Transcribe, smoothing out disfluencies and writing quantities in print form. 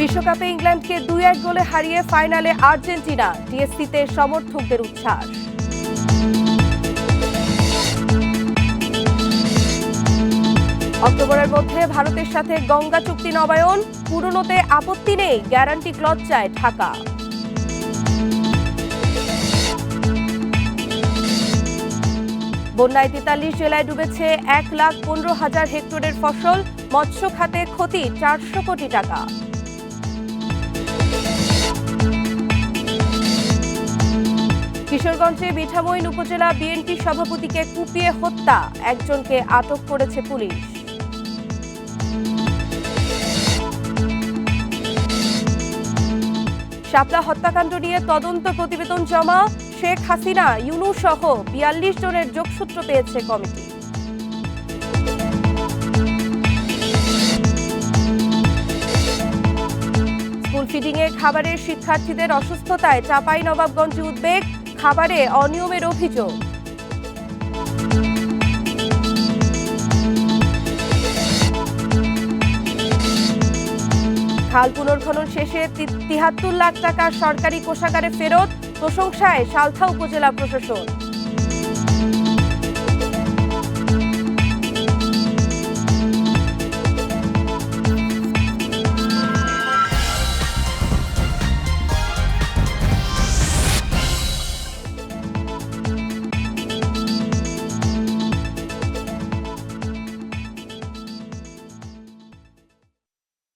বিশ্বকাপে ইংল্যান্ডকে 2-1 গোলে হারিয়ে ফাইনালে আর্জেন্টিনা, টিএসসিতে সমর্থকদের উচ্ছ্বাস। অক্টোবরের মধ্যে ভারতের সাথে গঙ্গা চুক্তি নবায়ন, পুরনোতে আপত্তি নেই, গ্যারান্টি ক্লজ চায় ঢাকা। বন্যায় 43 জেলায় ডুবেছে 1,15,000 হেক্টরের ফসল, মৎস্য খাতে ক্ষতি 400 কোটি টাকা। কিশোরগঞ্জে মিঠামইন উপজেলা বিএনপি সভাপতিকে কুপিয়ে হত্যা, একজনকে আটক করেছে পুলিশ। শাপলা হত্যাকাণ্ড নিয়ে তদন্ত প্রতিবেদন জমা, শেখ হাসিনা, ইউনূস সহ 42 জনের যোগসূত্র পেয়েছে কমিটি। স্কুল ফিডিংয়ে খাবারের শিক্ষার্থীদের অসুস্থতায় চাঁপাইনবাবগঞ্জে উদ্বেগ, খাবারে অনিয়মের অভিযোগ। খাল পুনর্খনন শেষে 73 লাখ টাকা সরকারি কোষাগারে ফেরত, প্রশংসায় সালথা উপজেলা প্রশাসন।